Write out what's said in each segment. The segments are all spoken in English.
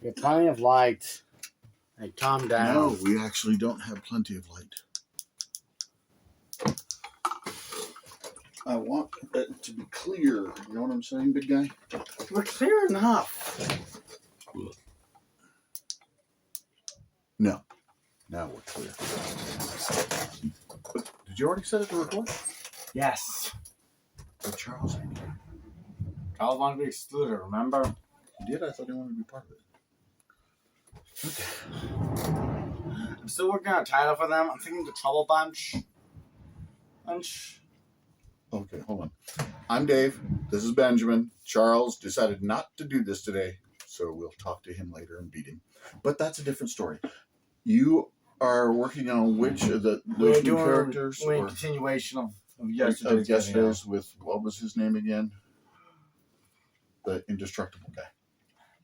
You have plenty of light. Hey, calm down. No, we actually don't have plenty of light. I want it to be clear. You know what I'm saying, big guy? We're clear enough. No. Now we're clear. Did you already set it to record? Yes. But Charles, Charles wanted to be excluded, remember? he did? I thought he wanted to be part of it. Okay. I'm still working on a title for them. I'm thinking the Trouble Bunch. Okay, hold on. I'm Dave. This is Benjamin. Charles decided not to do this today, so we'll talk to him later and beat him. But that's a different story. You are working on which of those new characters? We're in continuation of yesterday's with, what was his name again? The indestructible guy.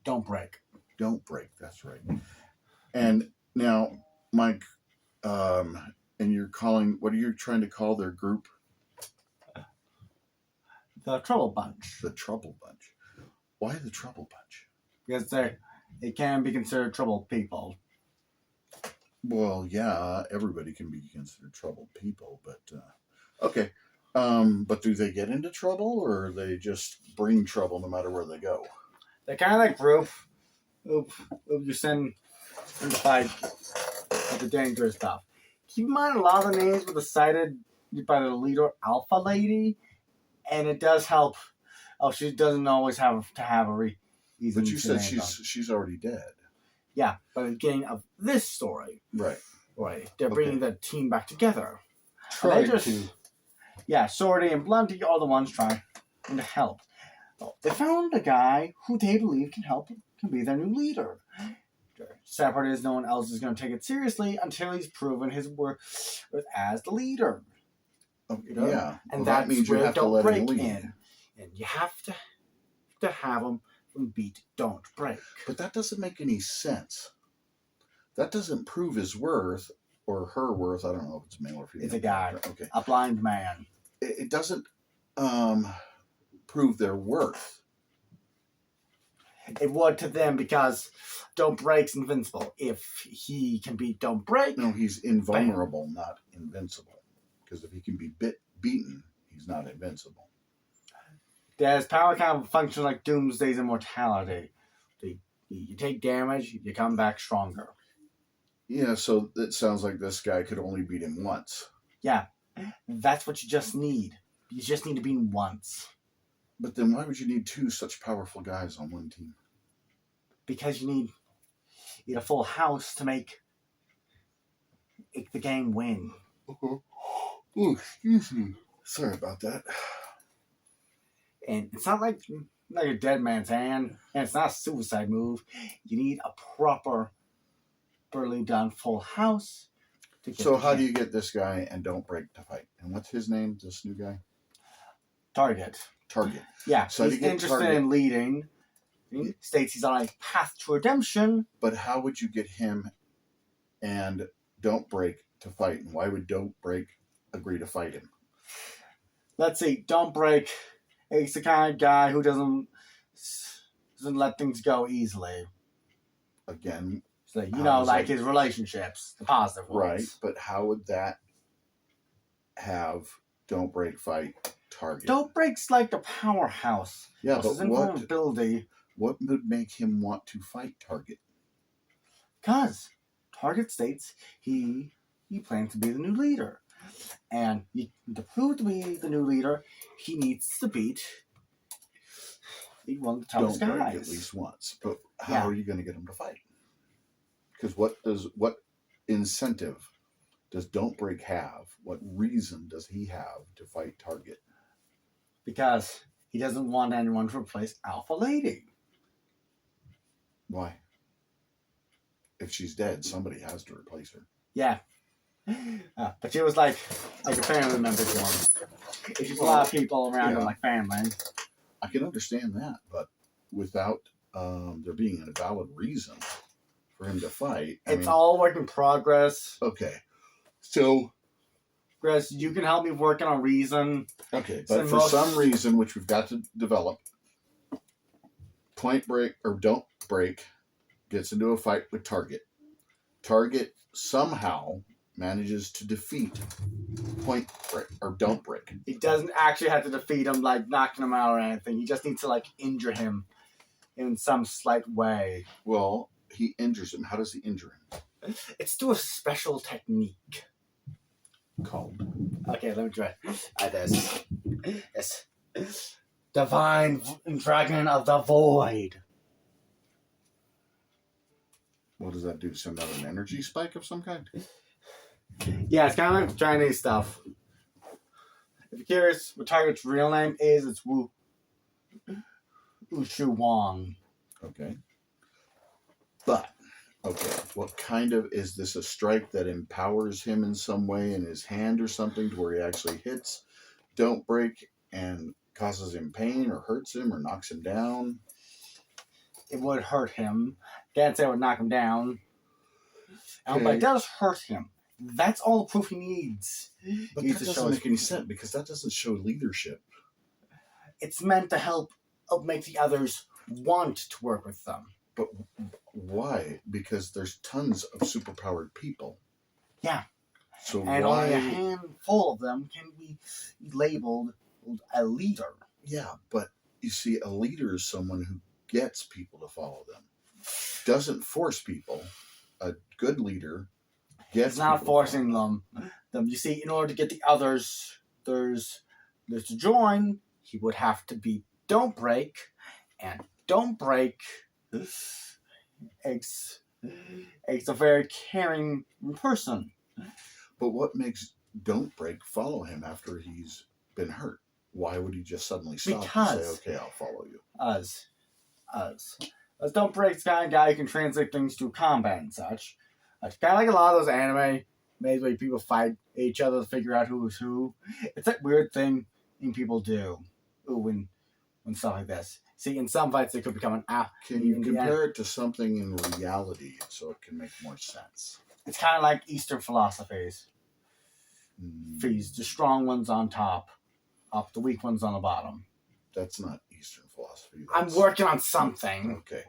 Don't Break. Don't Break, that's right. And now, Mike, and you're calling, what are you trying to call their group? The Trouble Bunch. The Trouble Bunch. Why the Trouble Bunch? Because they can be considered troubled people. Well, yeah, everybody can be considered troubled people, but okay. But do they get into trouble, or they just bring trouble no matter where they go? They're kind of like group who you send in to fight with the dangerous stuff. Keep in mind, a lot of the names were decided by the leader, Alpha Lady, and it does help. Oh, she doesn't always have to have a reason. But you said she's already dead. Yeah, by the beginning of this story. Right. They're bringing the team back together. Yeah, Swordy and Blunty are the ones trying to help. They found a guy who they believe can be their new leader. Sad part is no one else is going to take it seriously until he's proven his worth as the leader. Okay, yeah. And that means you have to let him lead. And you have to have him from beat Don't Break. But that doesn't make any sense. That doesn't prove his worth or her worth. I don't know if it's male or female. It's a guy. Okay. A blind man. It doesn't prove their worth. It would to them because Don't Break's invincible. If he can beat Don't Break... No, he's invulnerable, not invincible. Because if he can be beaten, he's not invincible. His power kind of functions like Doomsday's immortality. You take damage, you come back stronger. Yeah, so it sounds like this guy could only beat him once. Yeah, that's what you just need. You just need to beat him once. But then why would you need two such powerful guys on one team? Because you need a full house to make the game win. Oh, excuse me. Sorry about that. And it's not like a dead man's hand, and it's not a suicide move. You need a properly done full house. So how do you get this guy and Don't Break to fight? And what's his name, this new guy? Target. Yeah, so he's interested in leading. He states he's on a path to redemption. But how would you get him and Don't Break to fight? And why would Don't Break agree to fight him? Let's see. Don't Break. He's the kind of guy who doesn't let things go easily. Again, so, like his relationships, the positive ones. Right, but how would that have Don't Break fight Target? Don't Break's like the powerhouse. Yeah, but what would make him want to fight Target? Because Target states he plans to be the new leader. And to prove to be the new leader, he needs to beat one of the toughest guys. Don't Break at least once. But how are you going to get him to fight? Because what incentive does Don't Break have? What reason does he have to fight Target? Because he doesn't want anyone to replace Alpha Lady. Why? If she's dead, somebody has to replace her. Yeah. But she was like a family member to him. It's just a lot of people around him like family. I can understand that, but without there being a valid reason for him to fight. It's all work in progress. Okay. So Chris, you can help me working on reason. Okay, but for some reason, which we've got to develop, Point Break or Don't Break gets into a fight with Target. Target somehow manages to defeat Point Break or Don't Break. He doesn't actually have to defeat him, like knocking him out or anything. He just needs to like injure him in some slight way. Well, he injures him. How does he injure him? It's through a special technique. Called. Okay, let me try this. Yes. Divine Dragon of the Void. What does that do? Send out an energy spike of some kind? Yeah, it's kind of like Chinese stuff. If you're curious what Target's real name is, it's Wushu Wang. Okay. But, okay, what kind of, is this a strike that empowers him in some way in his hand or something to where he actually hits Don't Break and causes him pain or hurts him or knocks him down? It would hurt him. Can't say it would knock him down. Okay. But it does hurt him. That's all the proof he needs. But He that needs to doesn't show make any sense because that doesn't show leadership. It's meant to help make the others want to work with them. But why? Because there's tons of superpowered people. Yeah. So And why? only a handful of them can be labeled a leader. Yeah, but you see, a leader is someone who gets people to follow them. Doesn't force people. A good leader gets It's not people to forcing follow them. You see, in order to get the others, there's to join, he would have to be Don't Break, and Don't Break is a very caring person. But what makes Don't Break follow him after he's been hurt? Why would he just suddenly stop and Because- say, okay, I'll follow you? Us. Don't Break's kind of guy who can translate things to combat and such. It's kind of like a lot of those anime made where people fight each other to figure out who is who. It's that weird thing people do when stuff like this. See, in some fights, they could become an app. Can you In the compare it to something in reality so it can make more sense? It's kind of like Eastern philosophies. Fees the strong ones on top, up the weak ones on the bottom. That's not Eastern philosophy. I'm working on something. Okay.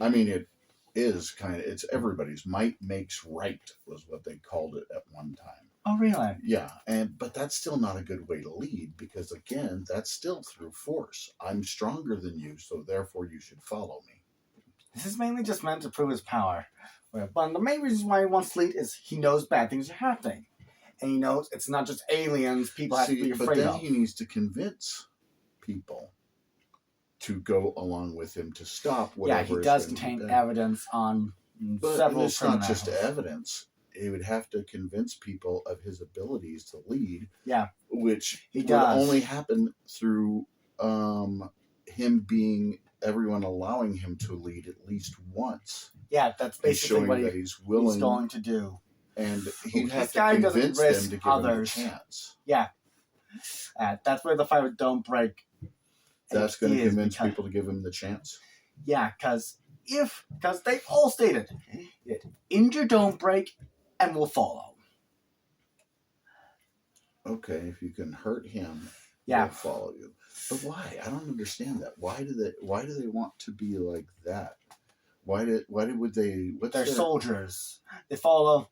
I mean, it is kind of, it's everybody's. Might makes right was what they called it at one time. Oh, really? Yeah, but that's still not a good way to lead because, again, that's still through force. I'm stronger than you, so therefore you should follow me. This is mainly just meant to prove his power. But the main reason why he wants to lead is he knows bad things are happening. And he knows it's not just aliens people have to be but afraid then of. he needs to convince people to go along with him to stop whatever. Yeah, he is does going to contain be done. evidence on But several it's not just criminals. evidence. He would have to convince people of his abilities to lead. Yeah, which he would does. only happen through him being everyone allowing him to lead at least once. Yeah, that's And basically showing what that he's willing, he's going to do. and he'd This have to guy doesn't convince them risk to give others. him a chance. Yeah. That's where the fight with Don't Break That's going to is, convince because- people to give him the chance. Yeah, because they've all stated it. Injure Don't Break and we'll follow. Okay, if you can hurt him, Yeah. they'll follow you. But why? I don't understand that. Why do they want to be like that? Why would they? What's They're their, soldiers. They follow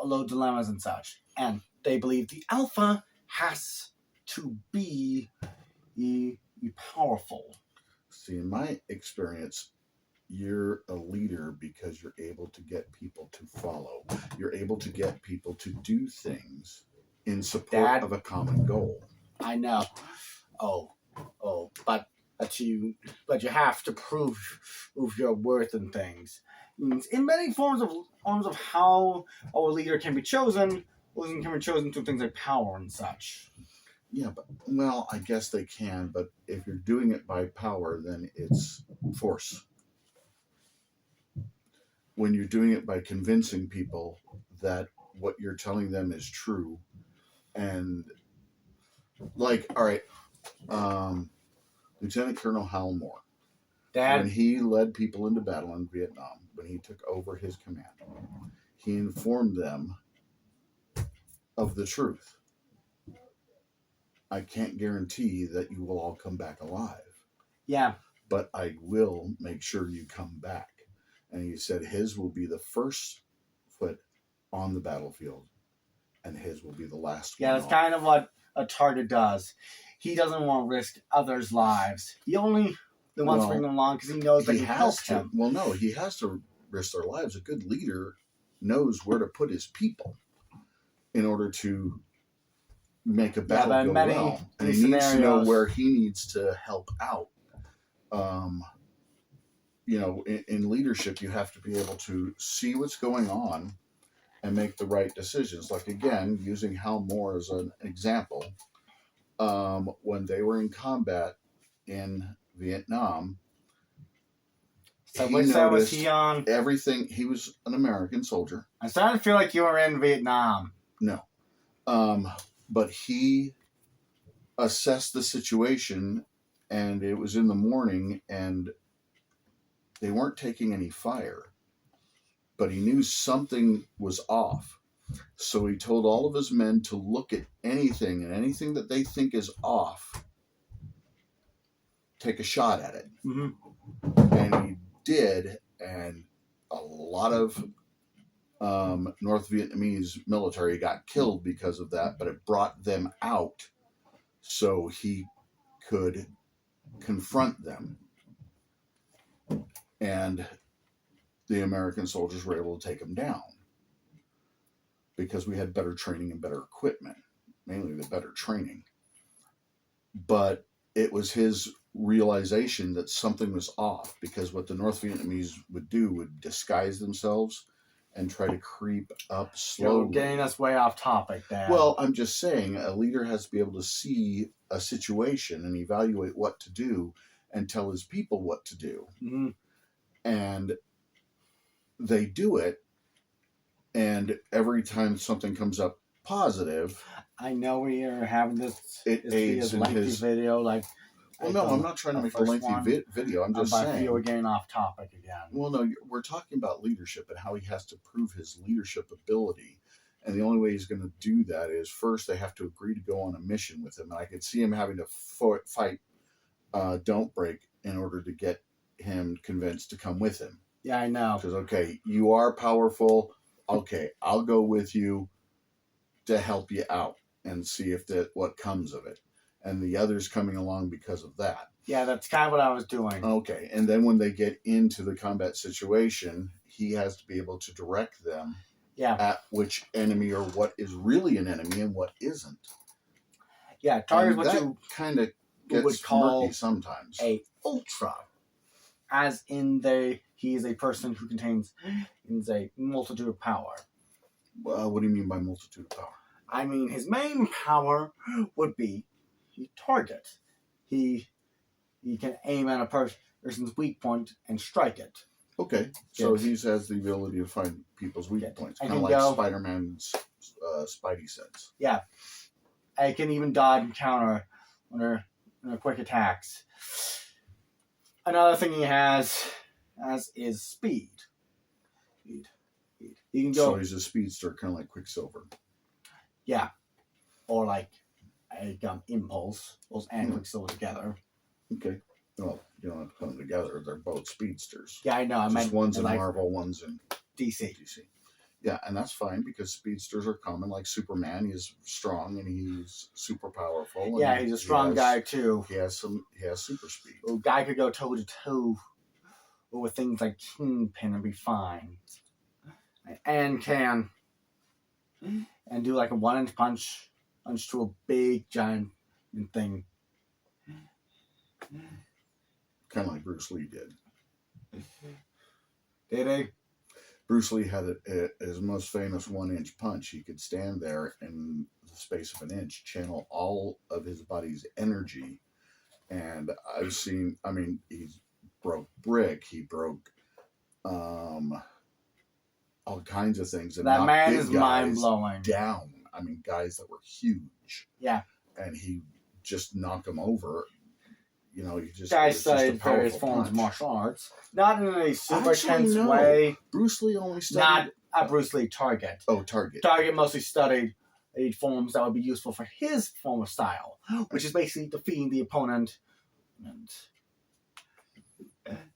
low dilemmas and such. And they believe the alpha has to be powerful. See, in my experience, you're a leader because you're able to get people to follow. You're able to get people to do things in support Dad? of a common goal. I know. But you have to prove your worth and things. In many forms of how a leader can be chosen, can be chosen through things like power and such. Yeah, but well, I guess they can, but if you're doing it by power, then it's force. When you're doing it by convincing people that what you're telling them is true, and like, all right, Lieutenant Colonel Hal Moore, when Dad, he led people into battle in Vietnam, when he took over his command, he informed them of the truth. I can't guarantee that you will all come back alive, yeah, but I will make sure you come back. And he said his will be the first foot on the battlefield, and his will be the last Yeah, one. that's kind of what a target does. He doesn't want to risk others' lives. He only wants to bring them along because he knows that He he has helps to. him. Well, no, he has to risk their lives. A good leader knows where to put his people in order to make a battle but go many well. And he needs to know scenarios- where he needs to help out. In leadership, you have to be able to see what's going on and make the right decisions. Like, again, using Hal Moore as an example, when they were in combat in Vietnam, So he which side was noticed he on? everything. He was an American soldier. I'm starting to feel like you were in Vietnam. No. But he assessed the situation, and it was in the morning, and they weren't taking any fire. But he knew something was off. So he told all of his men to look at anything, and anything that they think is off, take a shot at it. Mm-hmm. And he did, and a lot of North Vietnamese military got killed because of that, but it brought them out so he could confront them. And the American soldiers were able to take him down because we had better training and better equipment, mainly the better training. But it was his realization that something was off, because what the North Vietnamese would do would disguise themselves and try to creep up slowly. You're getting us way off topic there. Well, I'm just saying a leader has to be able to see a situation and evaluate what to do and tell his people what to do. Mm-hmm. And they do it, and every time something comes up positive, I know we are having this. It aids in lengthy his video. Like, well, no, I'm not trying to make a lengthy video. I'm just I saying. feel we're getting off topic again. Well, no, we're talking about leadership and how he has to prove his leadership ability. And the only way he's going to do that is first they have to agree to go on a mission with him. And I could see him having to fight Don't Break in order to get him convinced to come with him. Yeah, I know. Because, okay, you are powerful. Okay, I'll go with you to help you out and see if what comes of it. And the others coming along because of that. Yeah, that's kind of what I was doing. Okay, and then when they get into the combat situation, he has to be able to direct them at which enemy or what is really an enemy and what isn't. Yeah, target what that you kind of would gets call murky sometimes. a ultra, as in he is a person who contains a multitude of power. What do you mean by multitude of power? I mean, his main power would be he target. He can aim at a person's weak point and strike it. Okay, so Yes. he has the ability to find people's weak points, I kind of can like go- Spider-Man's Spidey sense. Yeah, I can even dodge and counter under quick attacks. Another thing he has is speed. He can go. So he's a speedster, kind of like Quicksilver. Yeah, or like a Impulse. Those and Quicksilver together. Okay, well, you don't have to put them together. They're both speedsters. Yeah, I know. I Just meant one's in like Marvel, one's in DC. DC. Yeah, and that's fine because speedsters are common. Like Superman, he's strong and he's super powerful. And Yeah, he's a strong guy too. He has super speed. A guy could go toe to toe with things like Kingpin and be fine, and can do like a 1-inch punch to a big giant thing. Kind of like Bruce Lee did. Did he? Bruce Lee had his most famous 1-inch punch. He could stand there in the space of an inch, channel all of his body's energy. And I've seen, I mean, he broke brick. He broke all kinds of things. And That knocked man big is guys mind blowing. down. I mean, guys that were huge. Yeah. And he just knocked them over. You know, he just Guy it's just a studied various powerful forms of punch. martial arts, not in a super Actually, tense no. way. Bruce Lee only studied. Not a Bruce Lee target. Oh, Target. Target mostly studied forms that would be useful for his form of style, which is basically defeating the opponent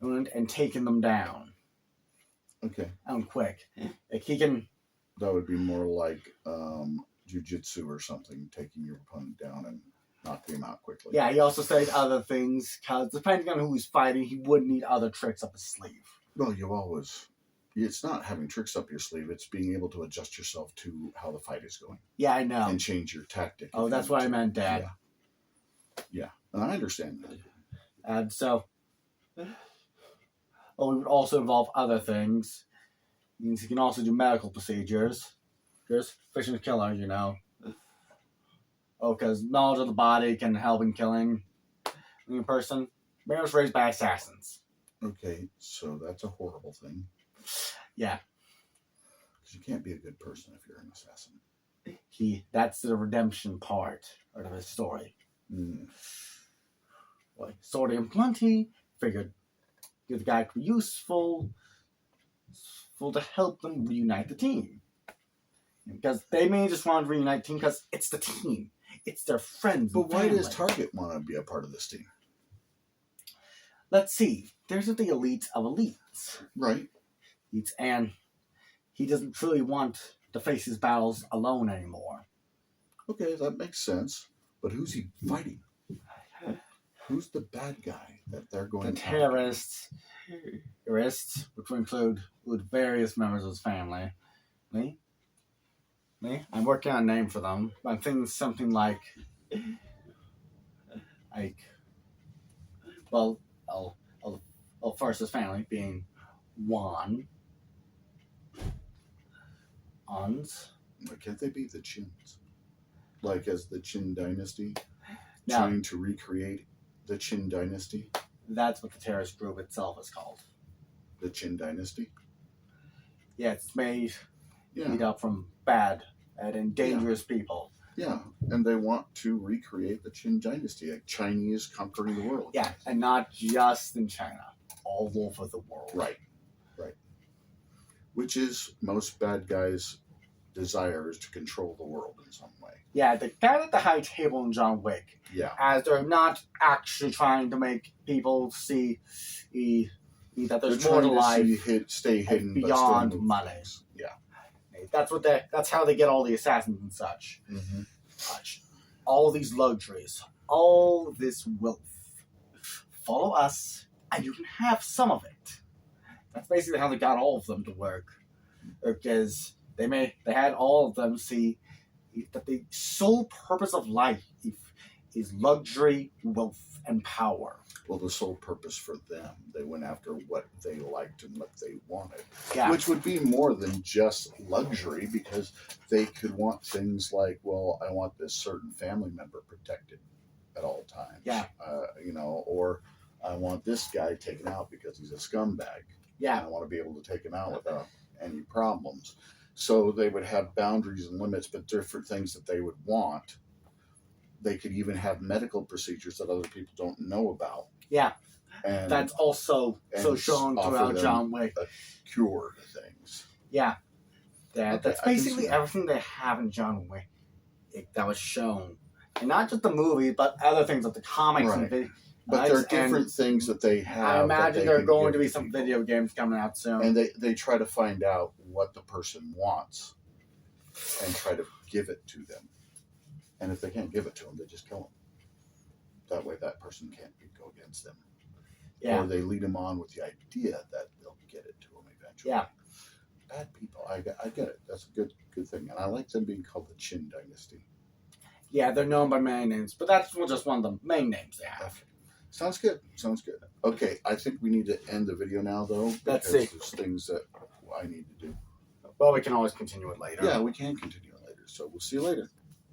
and taking them down. Okay. and quick. Like he can. That would be more like jujitsu or something, taking your opponent down and knocking him out quickly. Yeah, he also said other things because depending on who he's fighting, he would need other tricks up his sleeve. Well, it's not having tricks up your sleeve, it's being able to adjust yourself to how the fight is going. Yeah, I know. And change your tactic. Oh, that's what I meant, Dad. Yeah, and I understand that. And so, it would also involve other things. Means he can also do medical procedures. There's Fisher's Killer, you know. Oh, because knowledge of the body can help in killing a person. Man was raised by assassins. Okay, so that's a horrible thing. Yeah. Because you can't be a good person if you're an assassin. That's the redemption part of his story. Mm. Like, Sword and Plenty figured the guy could be useful to help them reunite the team. Because they may just want to reunite the team because it's the team. It's their friends. But why family. does Target want to be a part of this team? Let's see. There's the elite of elites. Right. And he doesn't truly want to face his battles alone anymore. Okay, that makes sense. But who's he fighting? Who's the bad guy that they're going The to terrorists, which will include various members of his family. Me? I'm working on a name for them. I'm thinking something like, well, first his family being Juan, Ons. Why can't they be the Qins? Like as the Qin dynasty? No. Trying to recreate the Qin dynasty? That's what the terrorist group itself is called. The Qin dynasty? Yeah, it's made Yeah. up from bad and dangerous people. Yeah, and they want to recreate the Qin dynasty, like Chinese conquering the world. Yeah, and not just in China, all over the world. Right. Which is most bad guys' desire is to control the world in some way. Yeah, the guy at the high table in John Wick, Yeah. as they're not actually trying to make people see that there's more to life Stay hidden but beyond still move money. things. Yeah. That's how they get all the assassins and such. Mm-hmm. All these luxuries, all this wealth. Follow us, and you can have some of it. That's basically how they got all of them to work, because they had all of them see that the sole purpose of life is luxury, wealth, and power. Well, the sole purpose for them, they went after what they liked and what they wanted. Yeah. Which would be more than just luxury, because they could want things like, well, I want this certain family member protected at all times. Yeah. Or I want this guy taken out because he's a scumbag. Yeah. And I want to be able to take him out without any problems. So they would have boundaries and limits, but different things that they would want. They could even have medical procedures that other people don't know about. Yeah. And that's also so shown throughout John Wick. A cure to things. Yeah. That's I can basically see that. everything they have in John Wick that was shown. And not just the movie, but other things like the comics Right. and video. But there are different things that they have. I imagine that there are can going give to be some people. video games coming out soon. And they try to find out what the person wants and try to give it to them. And if they can't give it to them, they just kill them. That way that person can't go against them. Yeah. Or they lead them on with the idea that they'll get it to them eventually. Yeah. Bad people. I get it. That's a good thing. And I like them being called the Qin Dynasty. Yeah, they're known by many names, but that's just one of the main names they have. Sounds good. Okay, I think we need to end the video now, though. Let's because see. There's things that I need to do. Well, we can always continue it later. Yeah, we can continue it later. So we'll see you later.